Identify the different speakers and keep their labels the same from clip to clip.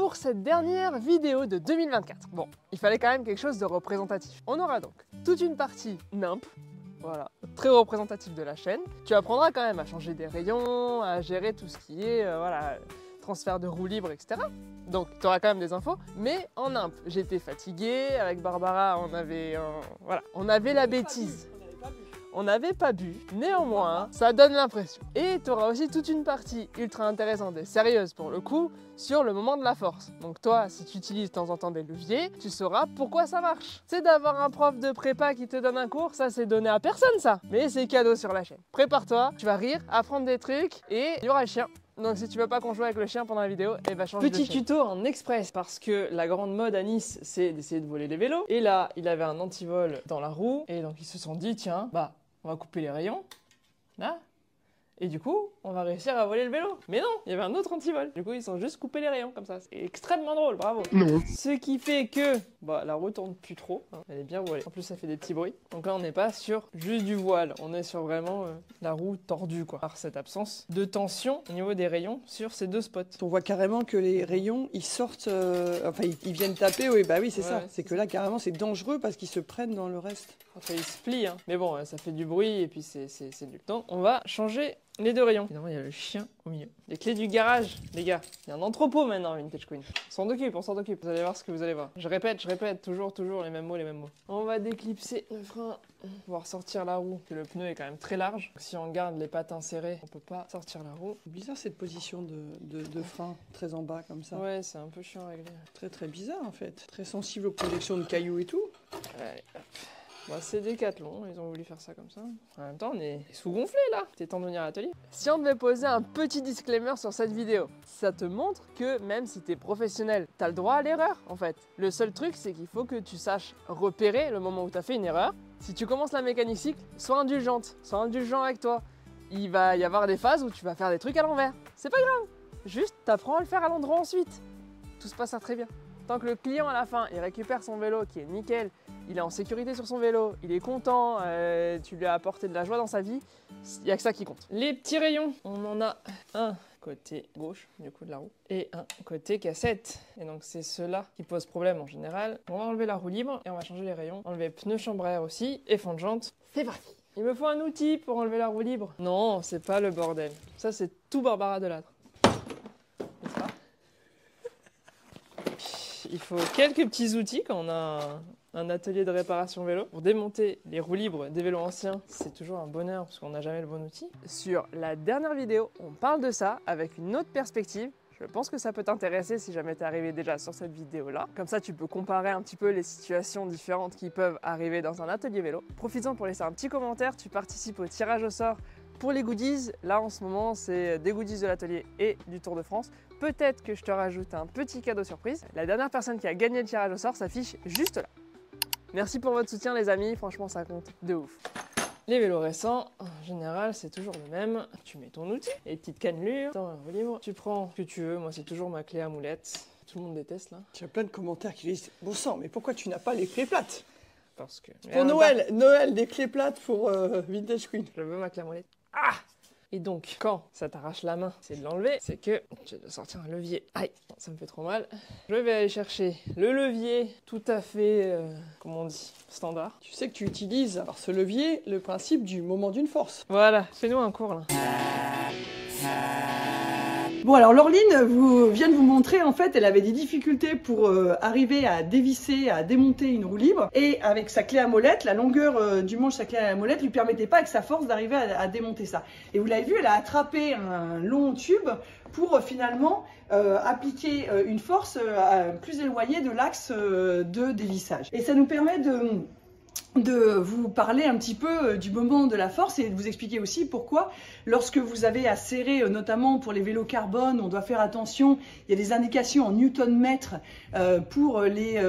Speaker 1: pour cette dernière vidéo de 2024. Bon, il fallait quand même quelque chose de représentatif. On aura donc toute une partie NIMP, voilà, très représentatif de la chaîne. Tu apprendras quand même à changer des rayons, à gérer tout ce qui est, voilà, transfert de roue libre, etc. Donc tu auras quand même des infos, mais en NIMP, j'étais fatigué, avec Barbara on avait la bêtise. On n'avait pas bu, néanmoins, ça donne l'impression. Et tu auras aussi toute une partie ultra intéressante et sérieuse pour le coup, sur le moment de la force. Donc toi, si tu utilises de temps en temps des leviers, tu sauras pourquoi ça marche. C'est d'avoir un prof de prépa qui te donne un cours, ça c'est donné à personne ça. Mais c'est cadeau sur la chaîne. Prépare-toi, tu vas rire, apprendre des trucs, et il y aura le chien. Donc si tu veux pas qu'on joue avec le chien pendant la vidéo, eh ben change de chien. Petit tuto en express, parce que la grande mode à Nice, c'est d'essayer de voler les vélos. Et là, il avait un antivol dans la roue, et donc ils se sont dit, tiens, bah, on va couper les rayons, là, et du coup, on va réussir à voler le vélo. Mais non, il y avait un autre antivol. Du coup, ils ont juste coupé les rayons comme ça. C'est extrêmement drôle, bravo. Non. Ce qui fait que bah, la roue tourne plus trop, hein. Elle est bien voilée. En plus, ça fait des petits bruits. Donc là, on n'est pas sur juste du voile. On est sur vraiment la roue tordue, quoi. Par cette absence de tension au niveau des rayons sur ces deux spots.
Speaker 2: On voit carrément que les rayons, ils sortent, enfin, ils viennent taper. Oui, bah oui, c'est ça. C'est que là, carrément, c'est dangereux parce qu'ils se prennent dans le reste.
Speaker 1: Enfin, ils se plient, hein. Mais bon, ça fait du bruit et puis c'est nul. Donc, on va changer les deux rayons. Évidemment, il y a le chien au milieu. Les clés du garage, les gars. Il y a un entrepôt maintenant, Vintage Queen. On s'en occupe. Vous allez voir ce que vous allez voir. Je répète, toujours les mêmes mots, On va déclipser le frein, pouvoir sortir la roue. Le pneu est quand même très large. Donc, si on garde les patins serrés, on peut pas sortir la roue.
Speaker 2: C'est bizarre cette position de frein très en bas comme ça.
Speaker 1: Ouais, c'est un peu chiant à régler.
Speaker 2: Très bizarre en fait. Très sensible aux projections de cailloux et tout.
Speaker 1: Allez, hop. Bah, c'est Decathlon, ils ont voulu faire ça comme ça. En même temps, on est sous-gonflé là. C'est temps de venir à l'atelier. Si on devait poser un petit disclaimer sur cette vidéo, ça te montre que même si t'es professionnel, t'as le droit à l'erreur en fait. Le seul truc, c'est qu'il faut que tu saches repérer le moment où t'as fait une erreur. Si tu commences la mécanique cycle, sois indulgent avec toi. Il va y avoir des phases où tu vas faire des trucs à l'envers. C'est pas grave. Juste, t'apprends à le faire à l'endroit ensuite. Tout se passera très bien. Tant que le client à la fin, il récupère son vélo qui est nickel, il est en sécurité sur son vélo, il est content, tu lui as apporté de la joie dans sa vie, il n'y a que ça qui compte. Les petits rayons, on en a un côté gauche du coup de la roue et un côté cassette. Et donc c'est ceux-là qui posent problème en général. On va enlever la roue libre et on va changer les rayons. Enlever pneus chambre à air aussi et fond de jante. C'est parti. Il me faut un outil pour enlever la roue libre. Non, c'est pas le bordel. Ça c'est tout Barbara Delattre. N'est-ce pas ? Il faut quelques petits outils quand on a un atelier de réparation vélo. Pour démonter les roues libres des vélos anciens, c'est toujours un bonheur parce qu'on n'a jamais le bon outil. Sur la dernière vidéo, on parle de ça avec une autre perspective. Je pense que ça peut t'intéresser si jamais t'es arrivé déjà sur cette vidéo-là. Comme ça, tu peux comparer un petit peu les situations différentes qui peuvent arriver dans un atelier vélo. Profites-en pour laisser un petit commentaire, tu participes au tirage au sort pour les goodies. Là, en ce moment, c'est des goodies de l'atelier et du Tour de France. Peut-être que je te rajoute un petit cadeau surprise. La dernière personne qui a gagné le tirage au sort s'affiche juste là. Merci pour votre soutien les amis, franchement ça compte de ouf. Les vélos récents, en général c'est toujours le même. Tu mets ton outil, les petites cannelures, dans la roue libre. Tu prends ce que tu veux, moi c'est toujours ma clé à molette. Tout le monde déteste là.
Speaker 2: Tu as plein de commentaires qui disent « Bon sang, mais pourquoi tu n'as pas les clés plates ?»
Speaker 1: Parce que...
Speaker 2: Pour Noël, des clés plates pour Vintage Queen.
Speaker 1: Je veux ma clé à molette. Ah! Et donc, quand ça t'arrache la main, c'est de l'enlever, c'est que tu dois sortir un levier. Aïe, ça me fait trop mal. Je vais aller chercher le levier tout à fait, comment on dit, standard.
Speaker 2: Tu sais que tu utilises, alors ce levier, le principe du moment d'une force.
Speaker 1: Voilà, fais-nous un cours là.
Speaker 2: Bon alors Laureline vient de vous montrer, en fait elle avait des difficultés pour arriver à dévisser, à démonter une roue libre, et avec sa clé à molette, la longueur du manche de sa clé à molette lui permettait pas avec sa force d'arriver à démonter ça. Et vous l'avez vu, elle a attrapé un long tube pour finalement appliquer une force plus éloignée de l'axe de dévissage. Et ça nous permet de vous parler un petit peu du moment de la force et de vous expliquer aussi pourquoi lorsque vous avez à serrer, notamment pour les vélos carbone, on doit faire attention, il y a des indications en newton-mètre pour les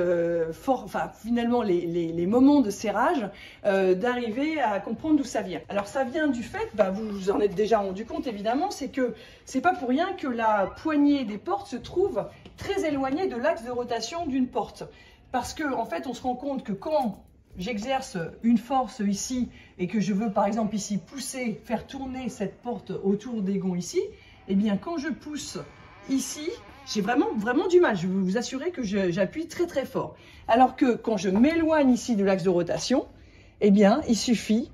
Speaker 2: finalement les moments de serrage, d'arriver à comprendre d'où ça vient. Alors ça vient du fait, vous vous en êtes déjà rendu compte évidemment, c'est que c'est pas pour rien que la poignée des portes se trouve très éloignée de l'axe de rotation d'une porte. Parce que en fait on se rend compte que quand j'exerce une force ici et que je veux par exemple ici pousser, faire tourner cette porte autour des gonds ici, et bien quand je pousse ici, j'ai vraiment du mal. Je vais vous assurer que j'appuie très très fort. Alors que quand je m'éloigne ici de l'axe de rotation, eh bien, il suffit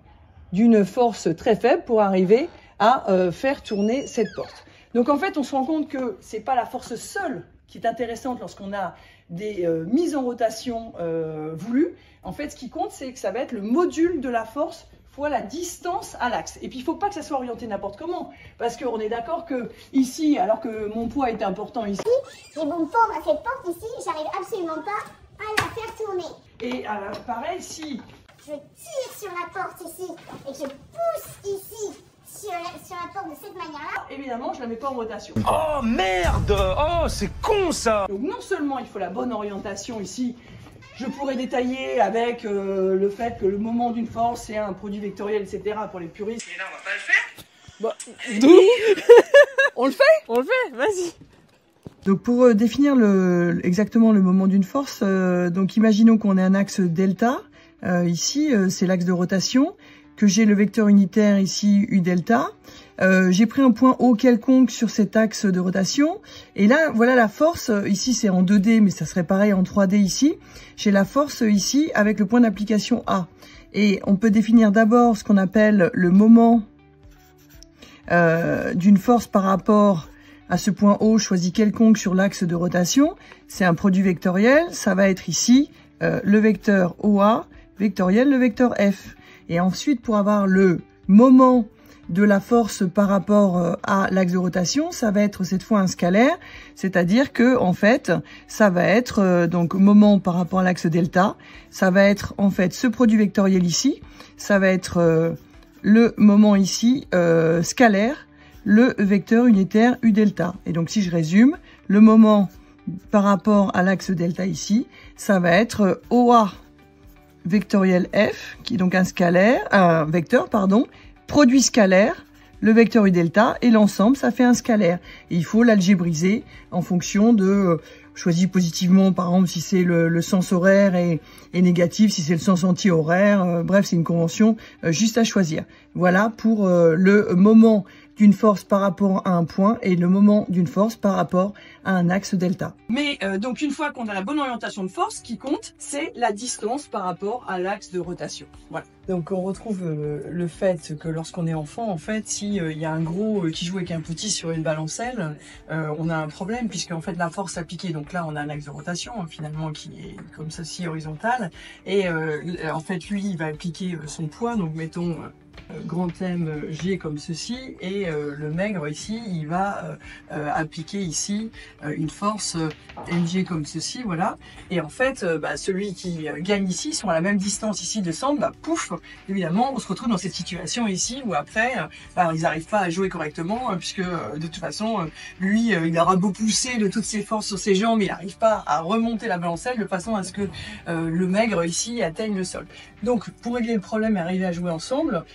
Speaker 2: d'une force très faible pour arriver à faire tourner cette porte. Donc en fait, on se rend compte que c'est pas la force seule qui est intéressante lorsqu'on a des mises en rotation voulues. En fait, ce qui compte, c'est que ça va être le module de la force fois la distance à l'axe. Et puis, il ne faut pas que ça soit orienté n'importe comment. Parce qu'on est d'accord que ici, alors que mon poids est important ici,
Speaker 3: j'ai beau me fondre à cette porte ici, j'arrive absolument pas à la faire tourner.
Speaker 2: Et alors, pareil, si
Speaker 3: je tire sur la porte ici et que je pousse ici sur la porte de cette manière-là,
Speaker 2: évidemment, je ne la mets pas en rotation.
Speaker 4: Oh merde! Oh, c'est con ça!
Speaker 2: Donc non seulement il faut la bonne orientation ici, je pourrais détailler avec le fait que le moment d'une force, c'est un produit vectoriel, etc. pour les puristes. Mais là, on va pas le faire.
Speaker 1: Bah, d'où? On le fait? On le fait, vas-y.
Speaker 2: Donc pour définir exactement le moment d'une force, donc imaginons qu'on ait un axe delta, ici c'est l'axe de rotation, que j'ai le vecteur unitaire ici U delta. J'ai pris un point O quelconque sur cet axe de rotation. Et là, voilà la force. Ici, c'est en 2D, mais ça serait pareil en 3D ici. J'ai la force ici avec le point d'application A. Et on peut définir d'abord ce qu'on appelle le moment d'une force par rapport à ce point O choisi quelconque sur l'axe de rotation. C'est un produit vectoriel. Ça va être ici le vecteur OA vectoriel, le vecteur F. Et ensuite, pour avoir le moment de la force par rapport à l'axe de rotation, ça va être cette fois un scalaire, c'est-à-dire que en fait, ça va être donc moment par rapport à l'axe delta, ça va être en fait ce produit vectoriel ici, ça va être le moment ici scalaire, le vecteur unitaire U delta. Et donc si je résume, le moment par rapport à l'axe delta ici, ça va être OA vectoriel F, qui est donc un vecteur, produit scalaire, le vecteur U delta, et l'ensemble, ça fait un scalaire. Et il faut l'algébriser en fonction de, choisir positivement, par exemple, si c'est le sens horaire et négatif, si c'est le sens anti-horaire. Bref, c'est une convention juste à choisir. Voilà pour le moment d'une force par rapport à un point et le moment d'une force par rapport à un axe delta. Mais donc une fois qu'on a la bonne orientation de force, ce qui compte, c'est la distance par rapport à l'axe de rotation. Voilà. Donc on retrouve le fait que lorsqu'on est enfant, en fait, si il y a un gros qui joue avec un petit sur une balancelle, on a un problème puisque en fait la force appliquée, donc là on a un axe de rotation finalement qui est comme ceci horizontal, et en fait lui il va appliquer son poids, donc mettons grand M G comme ceci, et le maigre ici il va appliquer ici une force mg comme ceci, voilà. Et en fait celui qui gagne ici sont à la même distance ici de centre, pouf, évidemment on se retrouve dans cette situation ici où après ils n'arrivent pas à jouer correctement puisque de toute façon lui il aura beau pousser de toutes ses forces sur ses jambes, il n'arrive pas à remonter la balancelle de façon à ce que le maigre ici atteigne le sol. Donc pour régler le problème et arriver à jouer ensemble,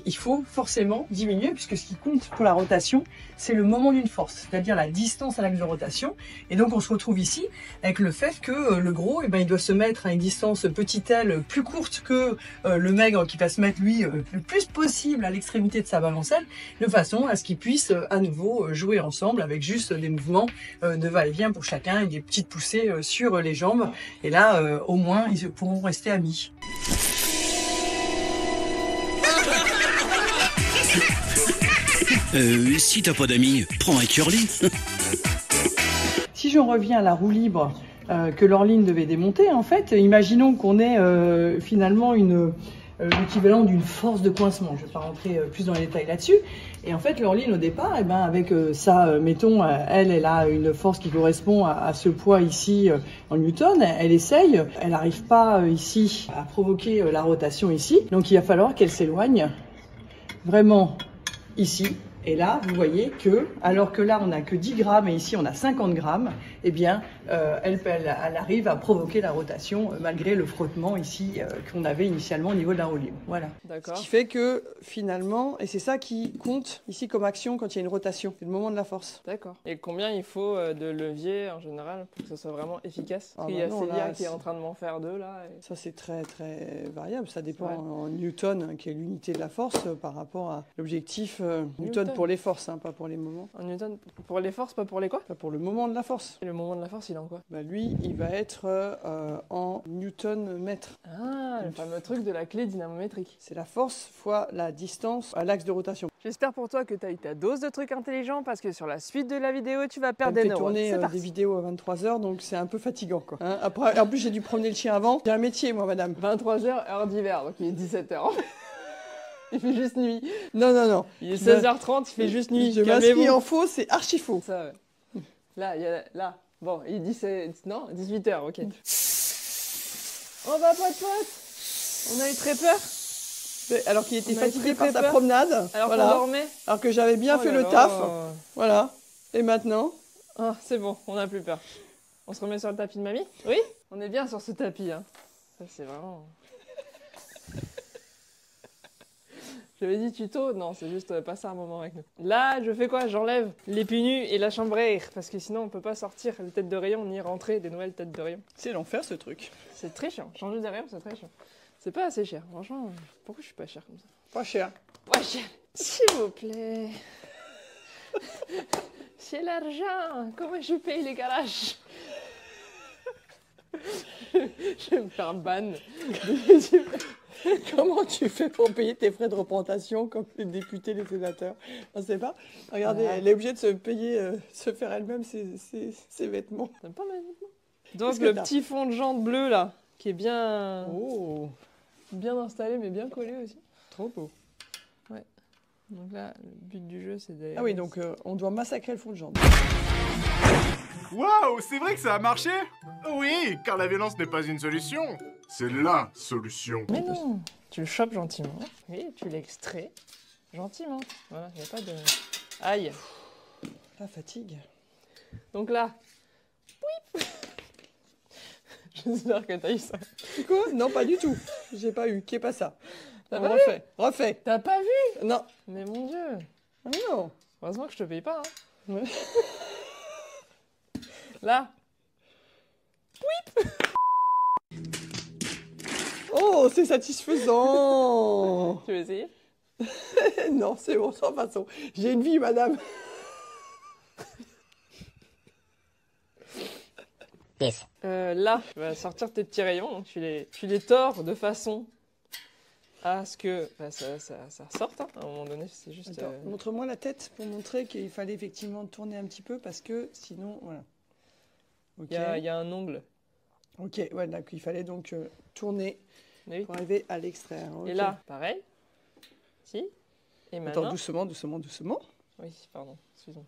Speaker 2: il faut forcément diminuer, puisque ce qui compte pour la rotation, c'est le moment d'une force, c'est-à-dire la distance à l'axe de rotation. Et donc on se retrouve ici avec le fait que le gros, il doit se mettre à une distance petite L plus courte que le maigre, qui va se mettre lui le plus possible à l'extrémité de sa balancelle, de façon à ce qu'ils puissent à nouveau jouer ensemble avec juste des mouvements de va-et-vient pour chacun et des petites poussées sur les jambes. Et là, au moins, ils pourront rester amis.
Speaker 5: Si t'as pas d'amis, prends un curly.
Speaker 2: Si j'en reviens à la roue libre que Laureline devait démonter, en fait, imaginons qu'on ait finalement l'équivalent d'une force de coincement. Je ne vais pas rentrer plus dans les détails là-dessus. Et en fait, Laureline, au départ, avec ça, mettons, elle a une force qui correspond à ce poids ici en newton. Elle essaye, elle n'arrive pas ici à provoquer la rotation ici. Donc il va falloir qu'elle s'éloigne vraiment ici. Et là, vous voyez que, alors que là, on n'a que 10 grammes et ici, on a 50 grammes, eh bien, elle arrive à provoquer la rotation malgré le frottement ici qu'on avait initialement au niveau de la roue libre. Voilà.
Speaker 1: D'accord.
Speaker 2: Ce qui fait que, finalement, et c'est ça qui compte ici comme action quand il y a une rotation, c'est le moment de la force.
Speaker 1: D'accord. Et combien il faut de levier en général pour que ce soit vraiment efficace? Parce qu'il y a Célia qui est en train de m'en faire deux là. Et... Ça, c'est très très variable. Ça dépend en newton, qui est l'unité de la force, par rapport à l'objectif newton Newton.
Speaker 2: pour les forces, hein, pas pour les moments.
Speaker 1: En Newton, pour les forces, pas pour les quoi?
Speaker 2: Pas pour le moment de la force.
Speaker 1: Et le moment de la force, il est en quoi?
Speaker 2: Bah lui, il va être en Newton mètre.
Speaker 1: Ah, le fameux truc de la clé dynamométrique.
Speaker 2: C'est la force fois la distance à l'axe de rotation.
Speaker 1: J'espère pour toi que tu as eu ta dose de trucs intelligents parce que sur la suite de la vidéo, tu vas
Speaker 2: Elle
Speaker 1: perdre
Speaker 2: me
Speaker 1: des
Speaker 2: fait
Speaker 1: neurones.
Speaker 2: tourner
Speaker 1: C'est
Speaker 2: des
Speaker 1: parti.
Speaker 2: vidéos à 23 h, donc c'est un peu fatigant, quoi. Hein, après, en plus, j'ai dû promener le chien avant. J'ai un métier, moi, madame.
Speaker 1: 23h, heure d'hiver, donc il est 17h. Il fait juste nuit.
Speaker 2: Non, non, non.
Speaker 1: Il est 16h30, il fait juste nuit.
Speaker 2: Je m'inscris
Speaker 1: Calmez-vous.
Speaker 2: en faux, c'est archi faux.
Speaker 1: Ça, ouais. Là, il y a... Là. Bon, il dit c'est... Non, 18h, ok. On va pote. On a eu très peur.
Speaker 2: Alors qu'il était
Speaker 1: On a
Speaker 2: fatigué
Speaker 1: très
Speaker 2: par sa
Speaker 1: peur.
Speaker 2: promenade.
Speaker 1: Alors
Speaker 2: voilà.
Speaker 1: qu'on dormait.
Speaker 2: Alors que j'avais bien
Speaker 1: Oh
Speaker 2: fait
Speaker 1: là
Speaker 2: le
Speaker 1: là.
Speaker 2: taf. Voilà. Et maintenant?
Speaker 1: Ah, c'est bon, on n'a plus peur. On se remet sur le tapis de mamie? Oui? On est bien sur ce tapis, hein. Ça, c'est vraiment... J'avais dit tuto? Non, c'est juste passer un moment avec nous. Là, je fais quoi? J'enlève les pus nus et la chambre à air, parce que sinon on peut pas sortir les têtes de rayon ni rentrer des nouvelles têtes de rayon.
Speaker 2: C'est l'enfer, ce truc.
Speaker 1: C'est très chiant. Changer de rayon, c'est très chiant. C'est pas assez cher. Franchement, pourquoi je suis pas cher comme ça?
Speaker 2: Pas cher.
Speaker 1: Pas cher. S'il vous plaît. C'est l'argent. Comment je paye les garages? Je vais me faire ban.
Speaker 2: Comment tu fais pour payer tes frais de représentation comme les députés, les sénateurs? On sait pas. Regardez, elle est obligée de se payer, se faire elle-même ses vêtements.
Speaker 1: T'aimes pas mes vêtements? Donc
Speaker 2: Qu'est-ce que
Speaker 1: le
Speaker 2: t'as?
Speaker 1: petit fond de jante bleu là, qui est bien,
Speaker 2: Oh,
Speaker 1: bien installé mais bien collé aussi.
Speaker 2: trop beau.
Speaker 1: Donc là, le but du jeu c'est d'aller...
Speaker 2: Ah oui, donc on doit massacrer le fond de jambe.
Speaker 6: Waouh, c'est vrai que ça a marché? Oui, car la violence n'est pas une solution. C'est LA solution.
Speaker 1: Mais non, tu le chopes gentiment, oui, tu l'extrais gentiment. Voilà, il n'y a pas de... Aïe.
Speaker 2: La fatigue.
Speaker 1: Donc là, oui. J'espère que t'as eu ça.
Speaker 2: Quoi? Non, pas du tout. J'ai pas eu. Qui est pas ça?
Speaker 1: T'as
Speaker 2: On
Speaker 1: pas
Speaker 2: refait. Refait.
Speaker 1: T'as pas vu?
Speaker 2: Non.
Speaker 1: Mais mon Dieu.
Speaker 2: Ah non.
Speaker 1: Heureusement que je te paye pas. Hein.
Speaker 2: Ouais.
Speaker 1: Là.
Speaker 2: Oh, c'est satisfaisant.
Speaker 1: Tu veux essayer?
Speaker 2: Non, c'est bon, sans façon. J'ai une vie, madame.
Speaker 1: Là, tu vas sortir tes petits rayons, donc tu les tords de façon à ce que bah, ça sorte. Hein. À un moment donné, c'est juste...
Speaker 2: Attends, montre-moi la tête pour montrer qu'il fallait effectivement tourner un petit peu parce que sinon, voilà. Ok.
Speaker 1: Il y a un ongle.
Speaker 2: Ok, ouais, donc il fallait donc tourner
Speaker 1: Oui.
Speaker 2: pour arriver à l'extraire. Ok.
Speaker 1: Et là, pareil. Si. Et maintenant...
Speaker 2: Attends, doucement, doucement, doucement.
Speaker 1: Oui, pardon, excuse-moi.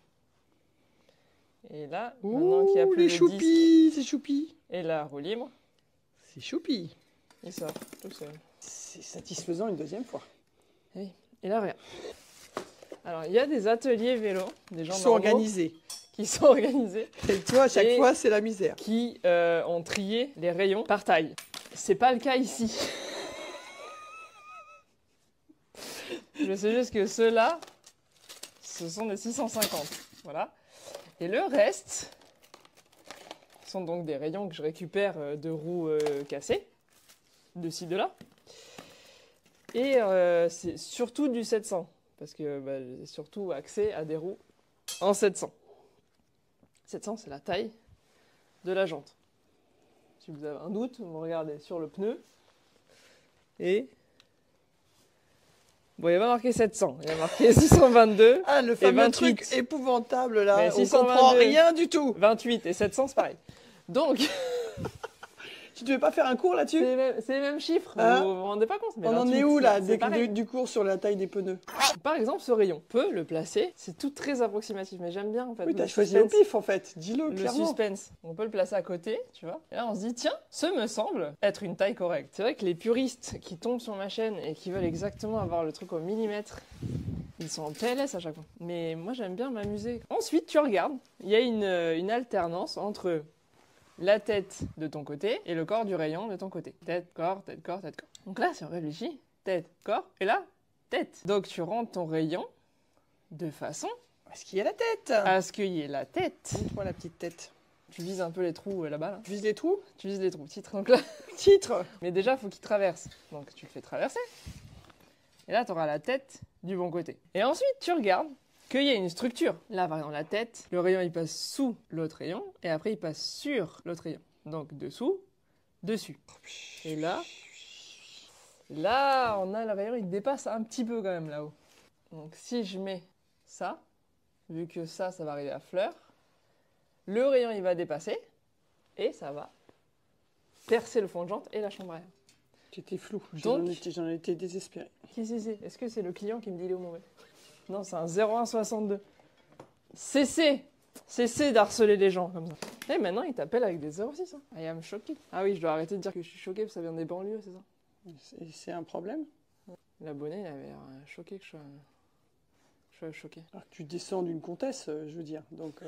Speaker 1: Et là, maintenant qu'il n'y a
Speaker 2: Ouh,
Speaker 1: plus
Speaker 2: les
Speaker 1: le disque
Speaker 2: choupis, c'est choupi.
Speaker 1: et la roue libre,
Speaker 2: C'est choupi.
Speaker 1: il sort tout seul.
Speaker 2: C'est satisfaisant une deuxième fois.
Speaker 1: Oui. Et là, regarde. Alors, il y a des ateliers vélo, des gens
Speaker 2: Ils sont
Speaker 1: normaux
Speaker 2: organisés.
Speaker 1: qui sont organisés,
Speaker 2: Et toi, à chaque
Speaker 1: Et-
Speaker 2: fois, c'est la misère.
Speaker 1: qui ont trié les rayons par taille. C'est pas le cas ici. Je sais juste que ceux-là, ce sont des 650. Voilà. Et le reste sont donc des rayons que je récupère de roues cassées, de ci, de là. Et c'est surtout du 700, parce que bah, j'ai surtout accès à des roues en 700. 700, c'est la taille de la jante. Si vous avez un doute, vous me regardez sur le pneu. Et... Bon, il n'y a pas marqué 700, il y a marqué 622.
Speaker 2: Ah, le fameux
Speaker 1: 28.
Speaker 2: truc épouvantable là,
Speaker 1: Mais
Speaker 2: on
Speaker 1: 622.
Speaker 2: comprend rien du tout.
Speaker 1: 28 et 700, c'est pareil. Donc,
Speaker 2: Tu devais pas faire un cours là-dessus?
Speaker 1: c'est les mêmes chiffres,
Speaker 2: Hein
Speaker 1: vous vous rendez pas compte. Mais
Speaker 2: On en
Speaker 1: 28,
Speaker 2: est où là,
Speaker 1: c'est pareil.
Speaker 2: du cours sur la taille des pneus?
Speaker 1: Par exemple, ce rayon, on peut le placer, c'est tout très approximatif, mais j'aime bien en fait.
Speaker 2: Oui,
Speaker 1: le
Speaker 2: t'as choisi au
Speaker 1: suspense.
Speaker 2: pif en fait, dis-le
Speaker 1: Le
Speaker 2: clairement.
Speaker 1: suspense. On peut le placer à côté, tu vois. Et là, on se dit, tiens, ce me semble être une taille correcte. C'est vrai que les puristes qui tombent sur ma chaîne et qui veulent exactement avoir le truc au millimètre, ils sont en PLS à chaque fois. Mais moi, j'aime bien m'amuser. Ensuite, tu regardes, il y a une alternance entre la tête de ton côté et le corps du rayon de ton côté. Tête, corps, tête, corps, tête, corps. Donc là, si on réfléchit, tête, corps, et là, tête. Donc tu rentres ton rayon de façon
Speaker 2: Est-ce qu'il y a la tête?
Speaker 1: à ce qu'il y ait la tête.
Speaker 2: Montre-moi la petite tête.
Speaker 1: Tu vises un peu les trous là-bas, là.
Speaker 2: Tu vises les trous?
Speaker 1: Tu vises les trous, titre. Donc là,
Speaker 2: Titre.
Speaker 1: mais déjà, il faut qu'il traverse. Donc tu le fais traverser. Et là, tu auras la tête du bon côté. Et ensuite, tu regardes qu'il y ait une structure. Là, par exemple, la tête, le rayon il passe sous l'autre rayon et après il passe sur l'autre rayon. Donc dessous, dessus. Et là, on a le rayon, il dépasse un petit peu quand même là-haut. Donc si je mets ça, vu que ça va arriver à fleur, le rayon il va dépasser et ça va percer le fond de jante et la chambre à air.
Speaker 2: J'étais flou,
Speaker 1: Donc,
Speaker 2: j'en étais désespéré.
Speaker 1: Qui c'est? Est-ce que c'est le client qui me dit il est où mon mauvais? Non, c'est un 0162. Cessez d'harceler les gens comme ça. Et maintenant, il t'appelle avec des 06. Hein. I am choqué. Ah oui, je dois arrêter de dire que je suis choqué parce que ça vient des banlieues, c'est ça?
Speaker 2: C'est un problème?
Speaker 1: L'abonné, il avait l'air choqué que je sois choqué.
Speaker 2: Alors que tu descends d'une comtesse, je veux dire. Donc,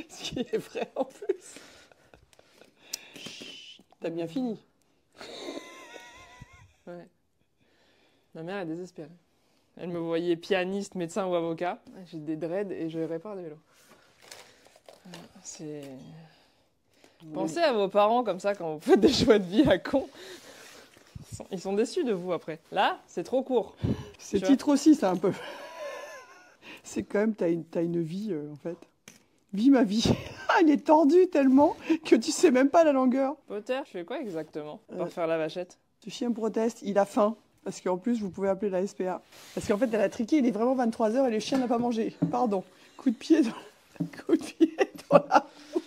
Speaker 2: ce qui est vrai en plus. T'as bien fini.
Speaker 1: Ouais. Ma mère est désespérée. Elle me voyait pianiste, médecin ou avocat. J'ai des dreads et je répare des vélos. C'est... Pensez à vos parents comme ça quand vous faites des choix de vie à con. Ils sont déçus de vous après. Là, c'est trop court.
Speaker 2: C'est titre aussi, ça, un peu. C'est quand même, t'as une vie, en fait. Vis ma vie. Elle est tordue tellement que tu sais même pas la longueur.
Speaker 1: Potter, tu fais quoi exactement pour faire la vachette?
Speaker 2: Ce chien proteste, il a faim. Parce qu'en plus, vous pouvez appeler la SPA. Parce qu'en fait, elle a triqué, il est vraiment 23h et le chien n'a pas mangé. Pardon. Coup de pied dans la roue.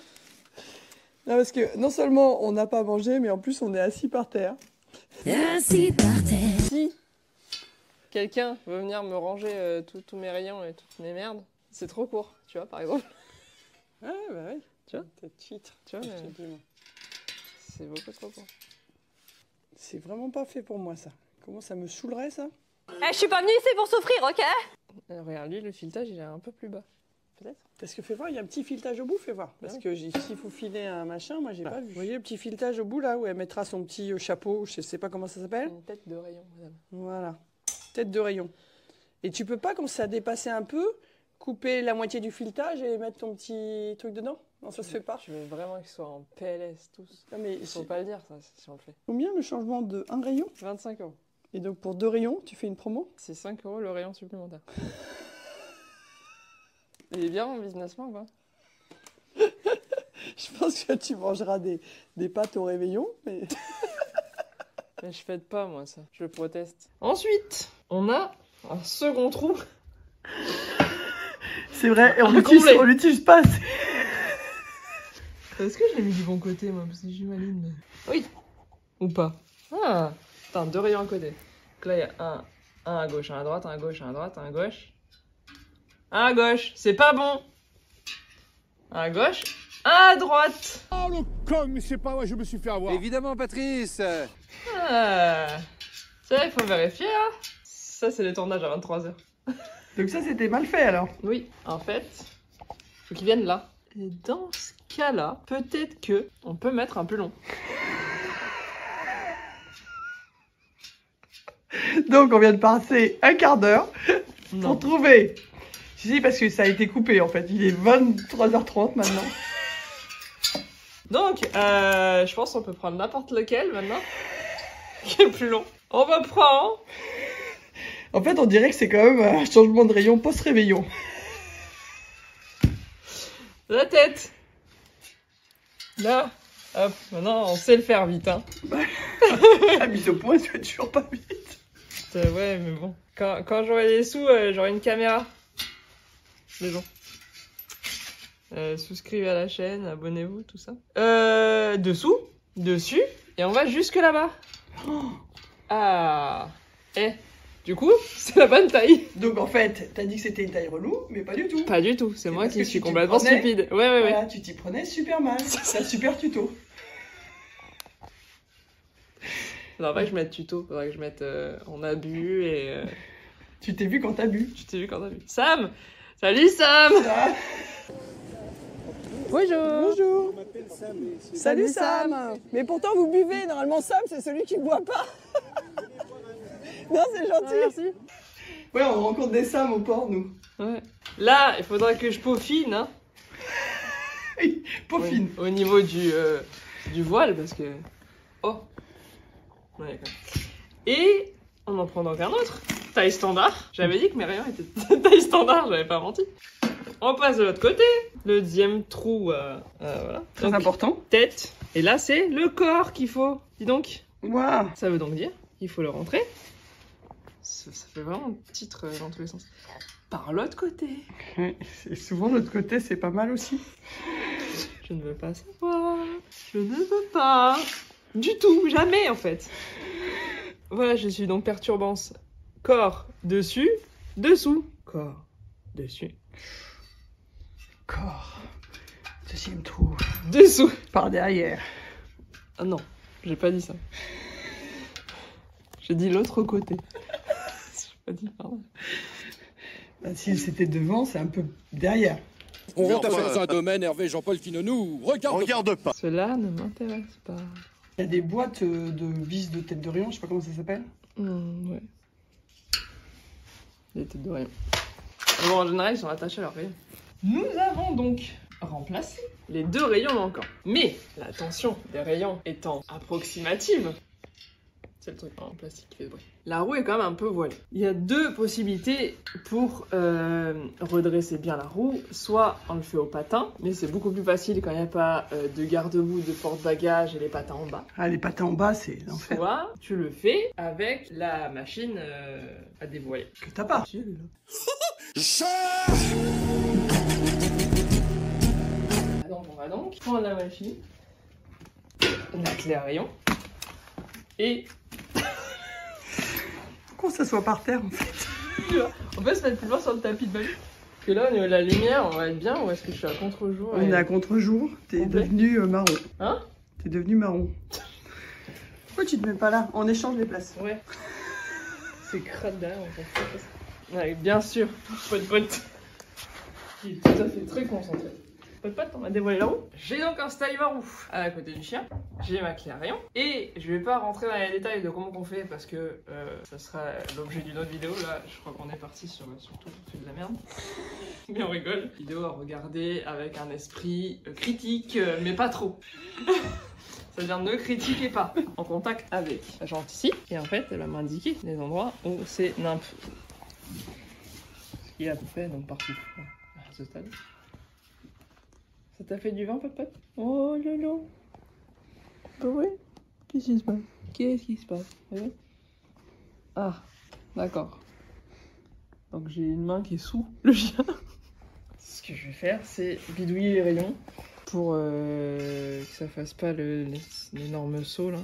Speaker 2: Non, parce que non seulement on n'a pas mangé, mais en plus, on est assis par terre.
Speaker 7: Assis par terre.
Speaker 1: Si quelqu'un veut venir me ranger tous mes rayons et toutes mes merdes, c'est trop court, tu vois, par exemple.
Speaker 2: Ouais, bah oui.
Speaker 1: Tu vois,
Speaker 2: t'as titre.
Speaker 1: Tu vois, c'est beaucoup trop court.
Speaker 2: C'est vraiment pas fait pour moi, ça. Comment ça me saoulerait, ça?
Speaker 7: Je suis pas venue ici pour souffrir, ok?
Speaker 1: Regarde, lui, le filetage, il est un peu plus bas. Peut-être?
Speaker 2: Parce que fais voir, il y a un petit filetage au bout, fais voir. Parce que s'il faut filer un machin, moi j'ai pas vu. Vous voyez le petit filetage au bout là, où elle mettra son petit chapeau, je sais pas comment ça s'appelle.
Speaker 1: Une tête de rayon, madame.
Speaker 2: Voilà, tête de rayon. Et tu peux pas, quand ça a dépassé un peu, couper la moitié du filetage et mettre ton petit truc dedans? Non, ça se fait pas.
Speaker 1: Je veux vraiment qu'ils soient en PLS tous.
Speaker 2: Non, mais
Speaker 1: il faut pas le dire, ça, si on le fait.
Speaker 2: Combien le changement de un rayon?
Speaker 1: 25 €.
Speaker 2: Et donc pour 2 rayons, tu fais une promo?
Speaker 1: C'est 5 € le rayon supplémentaire. Il est bien en businessman ou pas?
Speaker 2: Je pense que tu mangeras des pâtes au réveillon, mais...
Speaker 1: Mais je fête pas, moi, ça. Je proteste. Ensuite, on a un second trou.
Speaker 2: C'est vrai, et on l'utilise pas assez.
Speaker 1: Est-ce que je l'ai mis du bon côté, moi? Parce que j'ai maline. Mais... Oui. Ou pas? Ah. Attends, 2 rayons à côté. Donc là, il y a un à gauche, un à droite, un à gauche, un à droite, un à gauche. Un à gauche, c'est pas bon. Un à gauche, un à droite.
Speaker 8: Oh le con, mais c'est pas vrai, je me suis fait avoir.
Speaker 9: Évidemment, Patrice.
Speaker 1: Ah. Ça, il faut vérifier, hein. Ça, c'est les tournages à 23h.
Speaker 2: Donc ça, c'était mal fait, alors?
Speaker 1: Oui, en fait, faut qu'ils viennent là. Et dans ce cas-là, peut-être que on peut mettre un plus long.
Speaker 2: Donc, on vient de passer un quart d'heure pour trouver. Si, parce que ça a été coupé, en fait. Il est 23h30 maintenant.
Speaker 1: Donc, je pense qu'on peut prendre n'importe lequel maintenant. Qui est plus long. On va prendre...
Speaker 2: En fait, on dirait que c'est quand même un changement de rayon post-réveillon.
Speaker 1: La tête. Là. Hop, maintenant, on sait le faire vite, hein.
Speaker 2: La mise au point, tu fais toujours pas vite.
Speaker 1: Ouais, mais bon. Quand j'aurai des sous, j'aurai une caméra. Les gens. Souscrivez à la chaîne, abonnez-vous, tout ça. Dessous, dessus, et on va jusque là-bas. Ah. Du coup, c'est la bonne taille.
Speaker 2: Donc en fait, t'as dit que c'était une taille relou, mais pas du tout.
Speaker 1: Pas du tout, c'est moi qui suis complètement stupide. Ouais.
Speaker 2: Voilà, tu t'y prenais super mal. C'est un super tuto.
Speaker 1: Non, pas que je mette tuto, faudrait que je mette on a bu et...
Speaker 2: Tu t'es vu quand t'as bu.
Speaker 1: Tu t'es vu quand t'as bu. Sam. Salut Sam. Bonjour.
Speaker 2: Bonjour. Salut Sam. Mais pourtant vous buvez, normalement Sam c'est celui qui boit pas. Non, c'est gentil.
Speaker 1: Ah, merci.
Speaker 2: Ouais, on rencontre des Sam au port, nous.
Speaker 1: Ouais. Là, il faudra que je peaufine, hein.
Speaker 2: Peaufine.
Speaker 1: Au niveau du voile, parce que... Oh. Ouais, d'accord. Et On en prend donc un autre. Taille standard. J'avais dit que mes rayons étaient taille standard, j'avais pas menti. On passe de l'autre côté. Le deuxième trou, voilà.
Speaker 2: Très
Speaker 1: Donc,
Speaker 2: important.
Speaker 1: tête. Et là, c'est le corps qu'il faut. Dis donc.
Speaker 2: Waouh.
Speaker 1: Ça veut donc dire qu'il faut le rentrer. Ça fait vraiment titre dans tous les sens. Par l'autre côté.
Speaker 2: Ouais, souvent l'autre côté, c'est pas mal aussi.
Speaker 1: Je ne veux pas savoir. Je ne veux pas. Du tout, jamais en fait. Voilà, je suis donc perturbance. Corps, dessus, dessous. Corps, dessus.
Speaker 2: Corps. Deuxième trou.
Speaker 1: Dessous.
Speaker 2: Par derrière.
Speaker 1: Ah non, j'ai pas dit ça. J'ai dit l'autre côté. J'ai pas dit pardon.
Speaker 2: Bah, si c'était devant, c'est un peu derrière.
Speaker 9: On rentre dans un domaine, Hervé Jean-Paul, qui ne nous regarde pas.
Speaker 1: Cela ne m'intéresse pas.
Speaker 2: Il y a des boîtes de vis de tête de rayon, je sais pas comment ça s'appelle.
Speaker 1: Ouais. Des têtes de rayon. Bon, en général, ils sont attachés à leur rayon. Nous avons donc remplacé les 2 rayons manquants. Mais la tension des rayons étant approximative, c'est le truc en plastique qui fait le bruit. La roue est quand même un peu voilée. Il y a 2 possibilités pour redresser bien la roue. Soit on le fait au patin, mais c'est beaucoup plus facile quand il n'y a pas de garde-boue, de porte-bagages et les patins en bas.
Speaker 2: Ah, les patins en bas, c'est l'enfer.
Speaker 1: Soit tu le fais avec la machine à dévoiler.
Speaker 2: Que t'as pas.
Speaker 1: Donc on va donc prendre la machine, la clé à rayon, et
Speaker 2: Pourquoi ça soit par terre en fait?
Speaker 1: on peut se mettre plus loin sur le tapis de bain. Parce que là, au niveau de la lumière, on va être bien, ou est-ce que je suis à contre-jour?
Speaker 2: On est à contre-jour, t'es
Speaker 1: Complet.
Speaker 2: devenu marron.
Speaker 1: Hein?
Speaker 2: T'es devenu marron. Pourquoi tu te mets pas là? On échange les places.
Speaker 1: Ouais. C'est crade derrière, on s'en fout. Ouais, bien sûr, pote. Il est tout à fait très concentré. Pote, on va dévoiler la roue. J'ai donc installé ma roue à côté du chien. J'ai ma clé à rayon. Et je vais pas rentrer dans les détails de comment on fait parce que ça sera l'objet d'une autre vidéo. Là, je crois qu'on est parti sur tout fait de la merde. Mais on rigole. Vidéo à regarder avec un esprit critique, mais pas trop. C'est-à-dire ne critiquez pas. En contact avec la jante ici. Et en fait, elle va m'indiquer les endroits où c'est nymphe. Ce qui est à peu près donc partout. Voilà, à ce stade. Ça t'a fait du vent, pote? Oh lolo. Bah ouais. Qu'est-ce qui se passe? Qu'est-ce qui se passe? Ah, d'accord. Donc j'ai une main qui est sous le chien. Ce que je vais faire, c'est bidouiller les rayons pour que ça fasse pas l'énorme saut là.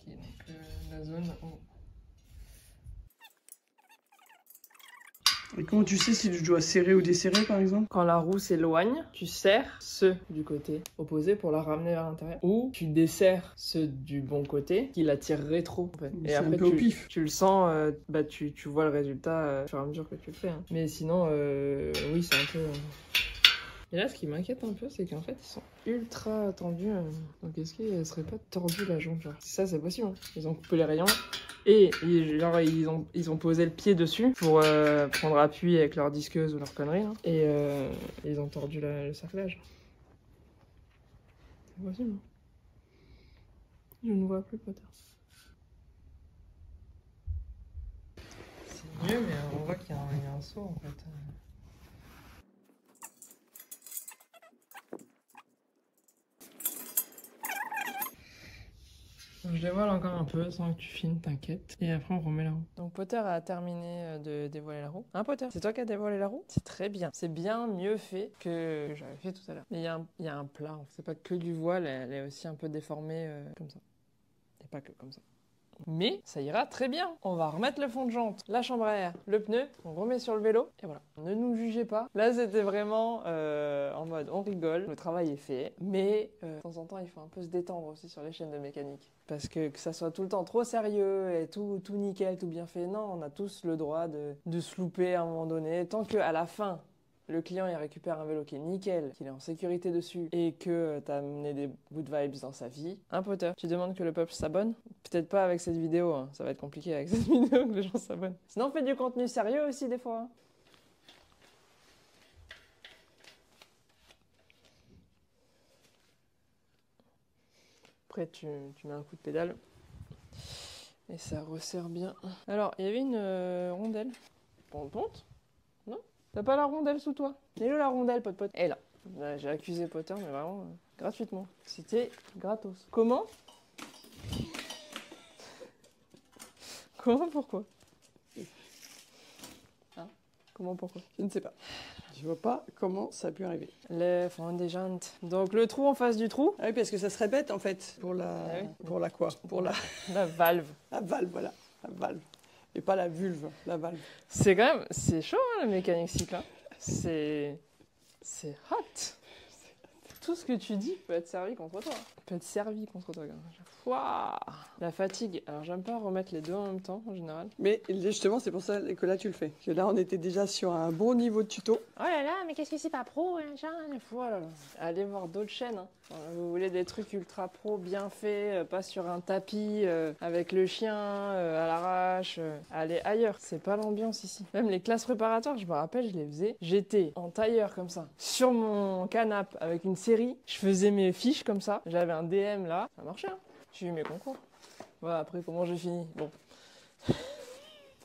Speaker 1: Ok, donc la zone où...
Speaker 2: Et comment tu sais si tu dois serrer ou desserrer par exemple?
Speaker 1: Quand la roue s'éloigne, tu serres ceux du côté opposé pour la ramener vers l'intérieur. Ou tu desserres ceux du bon côté qui la tireraient trop. En fait.
Speaker 2: C'est
Speaker 1: Et
Speaker 2: un
Speaker 1: après
Speaker 2: peu au pif.
Speaker 1: tu le sens, tu vois le résultat au fur et à mesure que tu le fais. Hein. Mais sinon, oui, c'est un peu... Et là, ce qui m'inquiète un peu, c'est qu'en fait, ils sont ultra tendus. Donc, est-ce qu'il ne serait pas tordu la jambe genre? Ça, c'est possible. Hein. Ils ont coupé les rayons et genre, ils ont posé le pied dessus pour prendre appui avec leur disqueuse ou leur connerie. Hein. Et ils ont tordu le cerclage. C'est possible. Hein. Je ne vois plus Potter. C'est mieux, mais on voit qu'il y a un saut en fait. Je dévoile encore un peu sans que tu filmes, t'inquiète. Et après on remet la roue. Donc Potter a terminé de dévoiler la roue. Hein Potter? C'est toi qui as dévoilé la roue? C'est très bien. C'est bien mieux fait que j'avais fait tout à l'heure. Mais il y a un plat. C'est pas que du voile, elle est aussi un peu déformée comme ça. Et pas que comme ça. Mais ça ira très bien. On va remettre le fond de jante, la chambre à air, le pneu, on remet sur le vélo et voilà. Ne nous jugez pas. Là c'était vraiment en mode on rigole, le travail est fait. Mais de temps en temps il faut un peu se détendre aussi sur les chaînes de mécanique. Parce que ça soit tout le temps trop sérieux et tout nickel, tout bien fait. Non, on a tous le droit de se louper à un moment donné. Tant qu'à la fin, le client il récupère un vélo qui est nickel, qu'il est en sécurité dessus et que t'as amené des good vibes dans sa vie. Hein Potter? Tu demandes que le peuple s'abonne? Peut-être pas avec cette vidéo, hein. Ça va être compliqué avec cette vidéo que les gens s'abonnent. Sinon on fait du contenu sérieux aussi des fois. Hein. Après, tu mets un coup de pédale. Et ça resserre bien. Alors, il y avait une rondelle. Ponte. Non? T'as pas la rondelle sous toi? Elle est où la rondelle, pote? Elle est là. Là, j'ai accusé Potter, mais vraiment gratuitement. C'était gratos. Comment? Comment, pourquoi? Hein? Comment, pourquoi?
Speaker 2: Je ne sais pas. Je vois pas comment ça a pu arriver.
Speaker 1: Les fonds des jantes. Donc le trou en face du trou?
Speaker 2: Ah oui, parce que ça se répète en fait. Pour la...
Speaker 1: Ah oui.
Speaker 2: Pour la quoi? Pour la...
Speaker 1: La valve.
Speaker 2: La valve, voilà. La valve. Et pas la vulve, la valve.
Speaker 1: C'est quand même... C'est chaud, hein, la mécanique cycle. Hein. C'est hot. Tout ce que tu dis peut être servi contre toi. Peut être servi contre toi. Waouh. La fatigue. Alors j'aime pas remettre les deux en même temps en général.
Speaker 2: Mais justement, c'est pour ça que là tu le fais. Parce que là, on était déjà sur un bon niveau de tuto.
Speaker 1: Oh là là, mais qu'est-ce que c'est pas pro, hein, voilà. Allez voir d'autres chaînes. Hein. Vous voulez des trucs ultra pro, bien faits, pas sur un tapis, avec le chien, à l'arrache. Allez ailleurs. C'est pas l'ambiance ici. Même les classes préparatoires, je me rappelle, je les faisais. J'étais en tailleur comme ça, sur mon canapé avec une série. Je faisais mes fiches comme ça. J'avais un DM là. Ça marchait, hein. J'ai eu mes concours. Voilà, après, comment j'ai fini? Bon.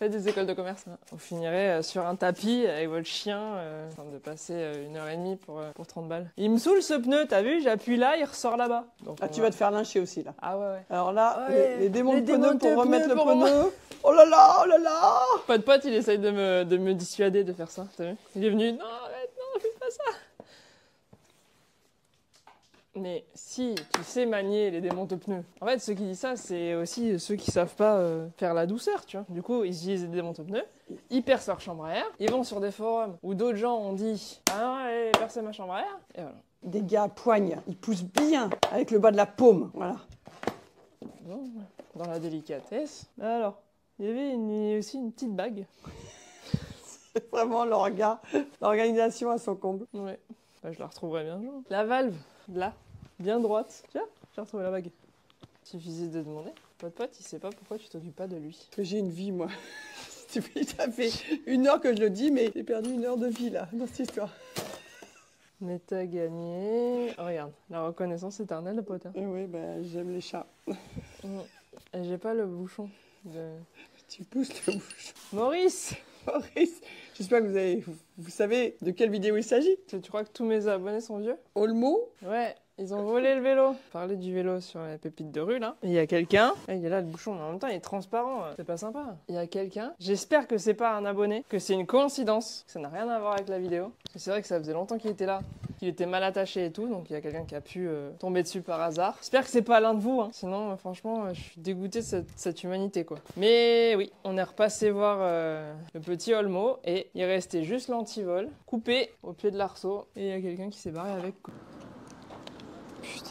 Speaker 1: Faites des écoles de commerce. Hein. Vous finirez sur un tapis avec votre chien, en train de passer 1h30 pour 30 balles. Il me saoule ce pneu, t'as vu? J'appuie là, il ressort là-bas.
Speaker 2: Ah, tu vas te faire lyncher aussi là.
Speaker 1: Ah ouais.
Speaker 2: Alors là,
Speaker 1: Ouais,
Speaker 2: les démons de pneus pour
Speaker 1: pneus
Speaker 2: remettre le
Speaker 1: pour
Speaker 2: pneu. Oh là là, oh là là.
Speaker 1: Pas de pote, il essaye de me dissuader de faire ça, t'as vu? Il est venu, non, arrête, non, fais pas ça. Mais si tu sais manier les démonte pneus, en fait, ceux qui disent ça, c'est aussi ceux qui savent pas faire la douceur, tu vois. Du coup, ils utilisent des démonte pneus, ils percent leur chambre à air, ils vont sur des forums où d'autres gens ont dit « Ah non, allez, percez ma chambre à air », et voilà.
Speaker 2: Des gars poignent, ils poussent bien avec le bas de la paume, voilà.
Speaker 1: Bon, dans la délicatesse. Alors, il y avait aussi une petite bague.
Speaker 2: C'est vraiment l'organisation à son comble.
Speaker 1: Ouais, bah, je la retrouverai bien un jour. La valve, là, bien droite. Tiens, j'ai retrouvé la bague. Suffisait de demander. Pote, il sait pas pourquoi tu t'occupes pas de lui.
Speaker 2: Que j'ai une vie, moi. Ça fait 1 heure que je le dis, mais j'ai perdu 1 heure de vie, là, dans cette histoire.
Speaker 1: Mais t'as gagné... Oh, regarde, la reconnaissance éternelle, pote. Hein.
Speaker 2: Oui, bah, j'aime les chats.
Speaker 1: Et j'ai pas le bouchon.
Speaker 2: Tu pousses le bouchon.
Speaker 1: Maurice,
Speaker 2: j'espère que vous savez de quelle vidéo il s'agit.
Speaker 1: tu crois que tous mes abonnés sont vieux?
Speaker 2: Olmo.
Speaker 1: Ouais, ils ont volé le vélo. Parler du vélo sur les pépites de rue, là. Il y a quelqu'un... Il y a là le bouchon, mais en même temps, il est transparent. C'est pas sympa. Il y a quelqu'un... J'espère que c'est pas un abonné, que c'est une coïncidence, que ça n'a rien à voir avec la vidéo. Parce que c'est vrai que ça faisait longtemps qu'il était là, qu'il était mal attaché et tout, donc il y a quelqu'un qui a pu tomber dessus par hasard. J'espère que c'est pas l'un de vous, hein. Sinon, franchement, je suis dégoûté de cette humanité, quoi. Mais oui, on est repassé voir le petit Olmo, et il restait juste l'antivol, coupé au pied de l'arceau, et il y a quelqu'un qui s'est barré avec, quoi. Putain.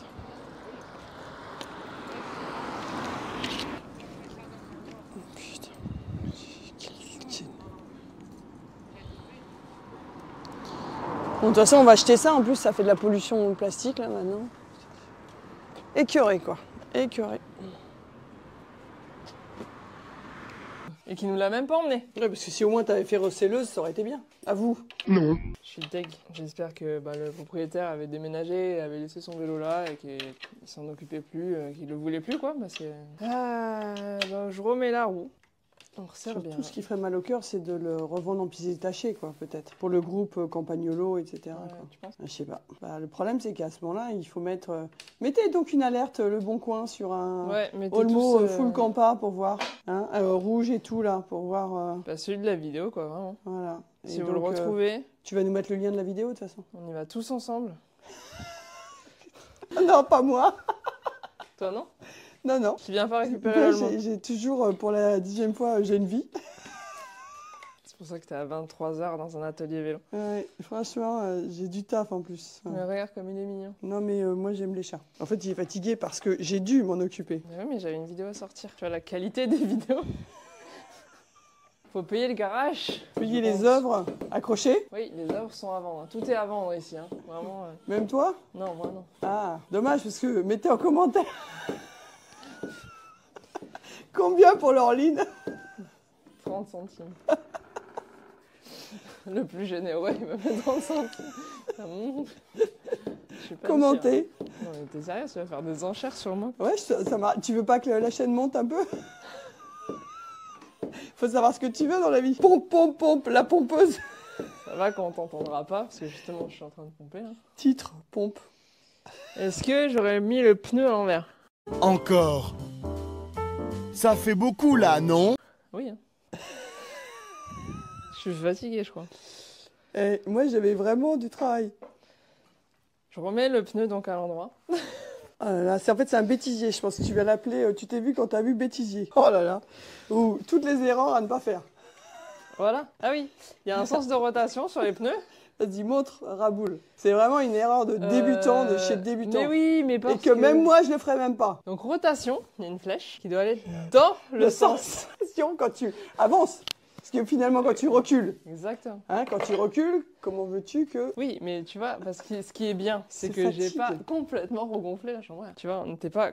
Speaker 2: Putain. Bon, de toute façon, on va acheter ça. En plus, ça fait de la pollution plastique, là, maintenant. Écœuré, quoi. Écœuré.
Speaker 1: Et qui nous l'a même pas emmené.
Speaker 2: Ouais, parce que si au moins t'avais fait recelleuse, ça aurait été bien. À vous.
Speaker 6: Non.
Speaker 1: Je suis deg. J'espère que le propriétaire avait déménagé, avait laissé son vélo là et qu'il s'en occupait plus, qu'il le voulait plus, quoi. Parce que... je remets la roue. On resserre bien.
Speaker 2: Tout ce qui ferait mal au cœur, c'est de le revendre en pièces détachées, quoi, peut-être. Pour le groupe Campagnolo, etc.
Speaker 1: Ouais,
Speaker 2: quoi.
Speaker 1: tu penses?
Speaker 2: Je sais pas. Bah, le problème, c'est qu'à ce moment-là, il faut mettre... Mettez donc une alerte, Le Bon Coin, sur un Olmo full campa pour voir. Hein, rouge et tout, là, pour voir...
Speaker 1: Bah, celui de la vidéo, quoi, vraiment.
Speaker 2: Voilà.
Speaker 1: Si vous le retrouvez...
Speaker 2: tu vas nous mettre le lien de la vidéo, de toute façon.
Speaker 1: On y va tous ensemble.
Speaker 2: Non, pas moi.
Speaker 1: Toi, non?
Speaker 2: Non, non.
Speaker 1: Tu viens pas récupérer l'Olmo.
Speaker 2: J'ai toujours, pour la 10e fois, j'ai une vie.
Speaker 1: C'est pour ça que t'es à 23h dans un atelier vélo.
Speaker 2: Ouais, franchement, j'ai du taf en plus.
Speaker 1: Mais regarde comme il est mignon.
Speaker 2: Non, mais moi, j'aime les chats. En fait, il est fatigué parce que j'ai dû m'en occuper.
Speaker 1: Mais oui, mais j'avais une vidéo à sortir. Tu vois la qualité des vidéos. Faut payer le garage.
Speaker 2: Payer les œuvres accrochées.
Speaker 1: Oui, les œuvres sont à vendre. Tout est à vendre ici. Hein. Vraiment.
Speaker 2: Même toi?
Speaker 1: Non, moi non.
Speaker 2: Ah, dommage, parce que mettez en commentaire. Combien pour l'Orline?
Speaker 1: 30 centimes. Le plus généreux, il me fait 30 centimes. Je suis pas
Speaker 2: Commentez.
Speaker 1: sûre. Non, mais t'es sérieux, tu vas faire des enchères sur moi?
Speaker 2: Ouais, tu veux pas que la chaîne monte un peu? Faut savoir ce que tu veux dans la vie. Pompe, pompe, pompe, la pompeuse.
Speaker 1: Ça va quand on t'entendra pas, parce que justement, je suis en train de pomper, là.
Speaker 2: Titre, pompe.
Speaker 1: Est-ce que j'aurais mis le pneu à l'envers?
Speaker 8: Encore. Ça fait beaucoup là, non?
Speaker 1: Oui. Hein. Je suis fatigué, je crois.
Speaker 2: Et moi, j'avais vraiment du travail.
Speaker 1: Je remets le pneu donc à l'endroit.
Speaker 2: Ah là là, en fait, c'est un bêtisier, je pense que tu vas l'appeler. Tu t'es vu quand t'as vu bêtisier. Oh là là. Ou toutes les erreurs à ne pas faire.
Speaker 1: Voilà. Ah oui, il y a un sens de rotation sur les pneus.
Speaker 2: Vas-y, montre, Raboul. C'est vraiment une erreur de débutant, de chez débutant.
Speaker 1: Mais oui, mais parce
Speaker 2: Et que même moi, je le ferais même pas.
Speaker 1: Donc rotation, il y a une flèche qui doit aller dans le sens.
Speaker 2: Quand tu avances. Parce que finalement, quand tu recules,
Speaker 1: Exactement.
Speaker 2: hein, quand tu recules, comment veux-tu que...
Speaker 1: Oui, mais tu vois, parce que ce qui est bien, c'est que
Speaker 2: fatigue.
Speaker 1: j'ai pas complètement regonflé la chambre. Tu vois, on n'était pas...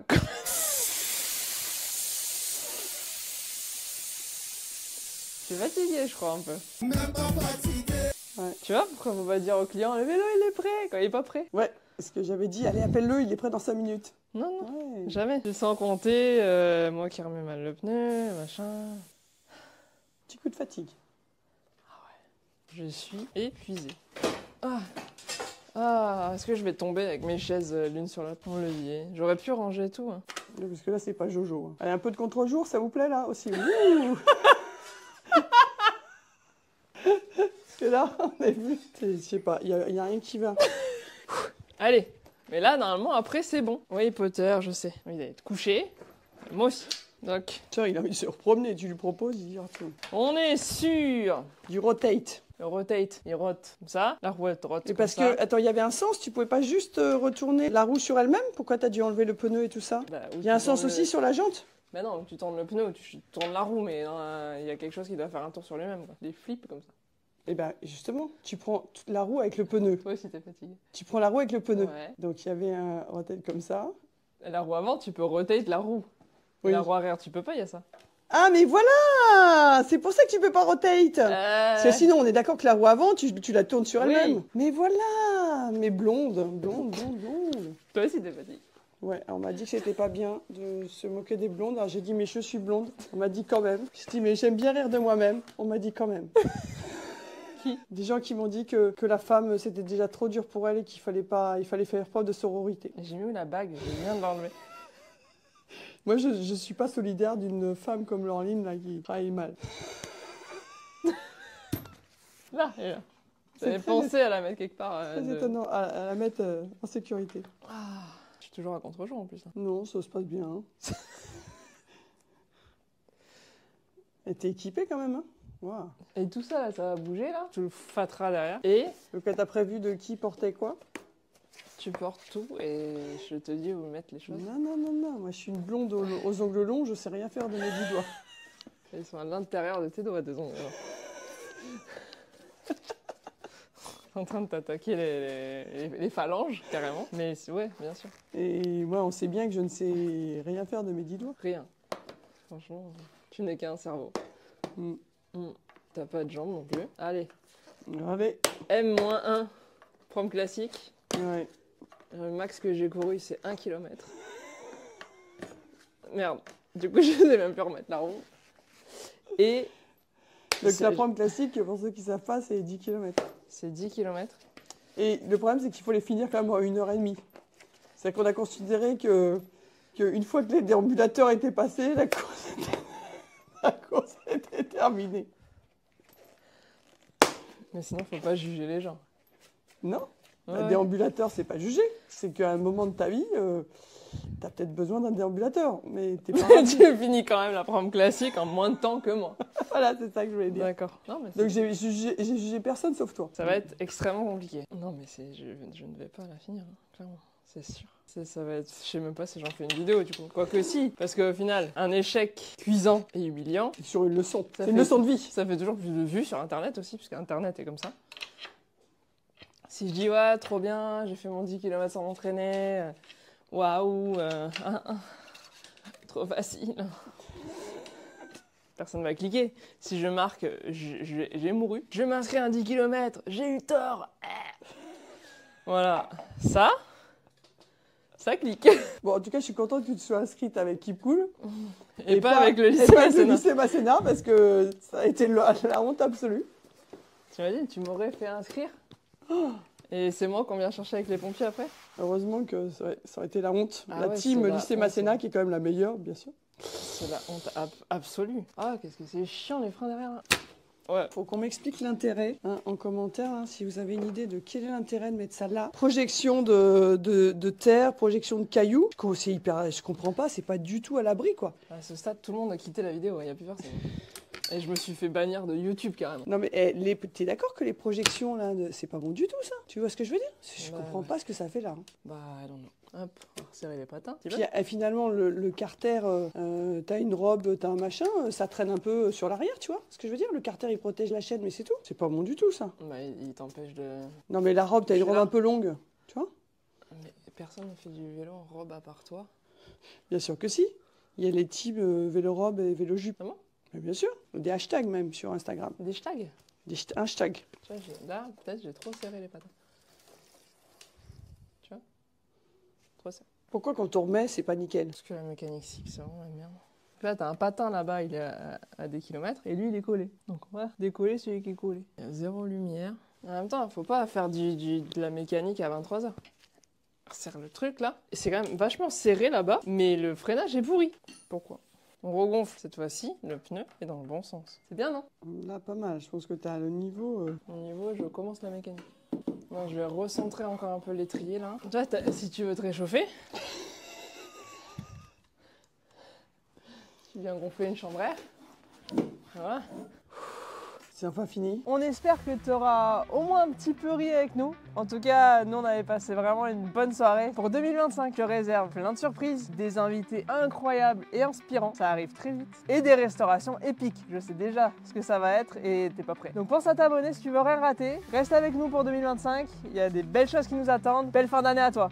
Speaker 1: Je suis fatiguée, je crois, un peu.
Speaker 2: Ouais.
Speaker 1: Tu vois, pourquoi faut pas dire au client, le vélo, il est prêt, quand il est pas prêt?
Speaker 2: Ouais, parce que j'avais dit, allez, appelle-le, il est prêt dans 5 minutes.
Speaker 1: Non, non,
Speaker 2: Ouais.
Speaker 1: jamais. Tu sens compter, moi qui remets mal le pneu, machin...
Speaker 2: Petit coup de fatigue.
Speaker 1: Je suis épuisée. Ah, est-ce que je vais tomber avec mes chaises l'une sur l'autre? Mon levier. J'aurais pu ranger tout. Hein.
Speaker 2: Parce que là, c'est pas Jojo. Allez, un peu de contre-jour, ça vous plaît, là, aussi? Ouh. Parce que là, on a vu... Je sais pas, il y a rien qui va.
Speaker 1: Allez. Mais là, normalement, après, c'est bon. Oui, Potter, je sais. Il va être couché. Moi aussi. Donc,
Speaker 2: Tiens, il a envie de se promener, tu lui proposes, il dit, tiens.
Speaker 1: on est sûr.
Speaker 2: Du rotate.
Speaker 1: Le rotate, il rote comme ça. La roue, elle rote
Speaker 2: Et
Speaker 1: comme
Speaker 2: parce
Speaker 1: ça.
Speaker 2: que, attends, il y avait un sens, tu pouvais pas juste retourner la roue sur elle-même? Pourquoi t'as dû enlever le pneu et tout ça?
Speaker 1: Bah, oui,
Speaker 2: Il y a un
Speaker 1: tu
Speaker 2: sens
Speaker 1: tournes
Speaker 2: aussi sur la jante?
Speaker 1: Bah non, tu tournes le pneu, tu tournes la roue, mais il y a quelque chose qui doit faire un tour sur lui-même. Quoi. Des flips comme ça.
Speaker 2: Eh ben, justement, tu prends toute la roue avec le pneu.
Speaker 1: Toi aussi, t'es fatigué.
Speaker 2: Tu prends la roue avec le pneu.
Speaker 1: Ouais.
Speaker 2: Donc, il y avait un rotate comme ça.
Speaker 1: Et la roue avant, tu peux rotate la roue.
Speaker 2: Oui.
Speaker 1: La roue arrière, tu peux pas, il y a ça.
Speaker 2: Ah, mais voilà! C'est pour ça que tu peux pas rotate! Parce que sinon, on est d'accord que la roue avant, tu la tournes sur
Speaker 1: Oui.
Speaker 2: elle-même. Mais voilà! Mais blonde.
Speaker 1: Toi aussi, t'es fatigué.
Speaker 2: Ouais, alors on m'a dit que c'était pas bien de se moquer des blondes. Alors j'ai dit, mais je suis blonde. On m'a dit quand même. J'ai dit, mais j'aime bien rire de moi-même. On m'a dit quand même.
Speaker 1: Qui?
Speaker 2: Des gens qui m'ont dit que la femme, c'était déjà trop dur pour elle et qu'il fallait faire preuve de sororité.
Speaker 1: J'ai mis où la bague? Je viens de l'enlever.
Speaker 2: Moi, je suis pas solidaire d'une femme comme Laureline, là, qui travaille mal.
Speaker 1: Là, et là.
Speaker 2: C'est
Speaker 1: J'avais
Speaker 2: très
Speaker 1: pensé à la mettre quelque part.
Speaker 2: Très étonnant, à la mettre en sécurité.
Speaker 1: Je suis toujours à contre-jour en plus. Hein.
Speaker 2: Non, ça se passe bien. Hein. Et t'es équipée quand même, hein? Wow.
Speaker 1: Et tout ça, là, ça va bouger, là. Tu le fatras derrière. Et
Speaker 2: Donc, t'as prévu de qui portait quoi?
Speaker 1: tu portes tout et je te dis où mettre les choses.
Speaker 2: Non. Moi, je suis une blonde aux ongles longs, je sais rien faire de mes 10 doigts.
Speaker 1: Ils sont à l'intérieur de tes doigts, tes ongles. En train de t'attaquer les phalanges, carrément. Mais ouais, bien sûr.
Speaker 2: Et moi, on sait bien que je ne sais rien faire de mes 10 doigts.
Speaker 1: Rien. Franchement, tu n'es qu'un cerveau. T'as pas de jambes non plus. Allez.
Speaker 2: Allez.
Speaker 1: M-1. Prom classique.
Speaker 2: Ouais.
Speaker 1: Le max que j'ai couru, c'est 1 km. Merde. Du coup, je sais même plus remettre la roue. Et...
Speaker 2: Donc la prom classique, pour ceux qui ne savent pas, c'est 10 km.
Speaker 1: C'est 10 km.
Speaker 2: Et le problème, c'est qu'il faut les finir quand même en 1h30. C'est-à-dire qu'on a considéré qu'une fois que les déambulateurs étaient passés, la course était terminée.
Speaker 1: Mais sinon, faut pas juger les gens.
Speaker 2: Non.
Speaker 1: Ouais.
Speaker 2: Un déambulateur, c'est pas juger. C'est qu'à un moment de ta vie, t'as peut-être besoin d'un déambulateur. Mais t'es pas...
Speaker 1: Tu finis quand même la prom classique en moins de temps que moi.
Speaker 2: Voilà, c'est ça que je voulais dire.
Speaker 1: D'accord.
Speaker 2: Donc j'ai jugé personne sauf toi.
Speaker 1: Ça va être extrêmement compliqué. Non, mais je ne vais pas la finir, hein, clairement. C'est sûr. Ça va être... Je sais même pas si j'en fais une vidéo, du coup. Quoique si, parce qu'au final, un échec cuisant et humiliant...
Speaker 2: C'est sur une leçon.
Speaker 1: C'est
Speaker 2: une leçon de vie.
Speaker 1: Ça fait toujours plus de vues sur Internet aussi, puisque Internet est comme ça. Si je dis, ouais, trop bien, j'ai fait mon 10 km sans m'entraîner, waouh, trop facile. Personne va cliquer. Si je marque, j'ai mouru, je m'inscris à un 10 km, j'ai eu tort. Voilà. Ça, Ça clique.
Speaker 2: Bon, en tout cas, je suis contente que tu sois inscrite avec Keep Cool.
Speaker 1: Et pas avec le
Speaker 2: et
Speaker 1: lycée
Speaker 2: pas avec le
Speaker 1: Masséna.
Speaker 2: lycée Masséna, parce que ça a été la honte absolue.
Speaker 1: T'imagines, tu m'aurais fait inscrire et c'est moi qu'on vient chercher avec les pompiers après.
Speaker 2: Heureusement que ça aurait été la honte.
Speaker 1: Ah
Speaker 2: la
Speaker 1: ouais,
Speaker 2: team
Speaker 1: c'est la
Speaker 2: lycée
Speaker 1: honte,
Speaker 2: Masséna,
Speaker 1: ouais.
Speaker 2: qui est quand même la meilleure, bien sûr.
Speaker 1: C'est la honte absolue. Ah, qu'est-ce que c'est chiant les freins derrière là. Ouais.
Speaker 2: Faut qu'on m'explique l'intérêt en commentaire, si vous avez une idée de quel est l'intérêt de mettre ça là. Projection de terre, projection de cailloux. C'est hyper, je comprends pas, c'est pas du tout à l'abri, quoi.
Speaker 1: À ce stade, tout le monde a quitté la vidéo, il n'y a plus personne. Et je me suis fait bannir de YouTube carrément.
Speaker 2: Non mais t'es d'accord que les projections là, c'est pas bon du tout ça? Tu vois ce que je veux dire? Je comprends pas ce que ça fait là.
Speaker 1: Bah, I don't know. Hop, on va resserrer les patins.
Speaker 2: Puis finalement, le carter, t'as une robe, t'as un machin, ça traîne un peu sur l'arrière, tu vois ce que je veux dire? Le carter, il protège la chaîne, mais c'est tout. C'est pas bon du tout, ça.
Speaker 1: Bah, il t'empêche de...
Speaker 2: Non, mais la robe, t'as une robe un peu longue, tu vois?
Speaker 1: Mais personne ne fait du vélo en robe à part toi.
Speaker 2: Bien sûr que si. Il y a les teams vélo-robe et vélo-jupe.
Speaker 1: Ah bon?
Speaker 2: Mais bien sûr. Des hashtags même sur Instagram.
Speaker 1: Des hashtags?
Speaker 2: Des hashtags.
Speaker 1: Tu vois, là, peut-être j'ai trop serré les patins. Tu vois? Trop serré.
Speaker 2: Pourquoi quand on remet, c'est pas nickel?
Speaker 1: Parce que la mécanique 6, c'est vraiment la merde. Là, t'as un patin là-bas, il est à des kilomètres, et lui, il est collé. Donc, on va décoller celui qui est collé. Il y a zéro lumière. En même temps, faut pas faire de la mécanique à 23h. Serre le truc là. Et c'est quand même vachement serré là-bas, mais le freinage est pourri. Pourquoi? On regonfle cette fois-ci, le pneu est dans le bon sens. C'est bien, non?
Speaker 2: Là, pas mal. Je pense que t'as le niveau...
Speaker 1: Au niveau, je commence la mécanique. Bon, je vais recentrer encore un peu l'étrier là. Tu vois, si tu veux te réchauffer, tu viens gonfler une chambre à air. Voilà.
Speaker 2: C'est enfin fini.
Speaker 1: On espère que tu auras au moins un petit peu ri avec nous. En tout cas, nous on avait passé vraiment une bonne soirée. Pour 2025, je réserve plein de surprises, des invités incroyables et inspirants. Ça arrive très vite. Et des restaurations épiques. Je sais déjà ce que ça va être et t'es pas prêt. Donc pense à t'abonner si tu veux rien rater. Reste avec nous pour 2025. Il y a des belles choses qui nous attendent. Belle fin d'année à toi.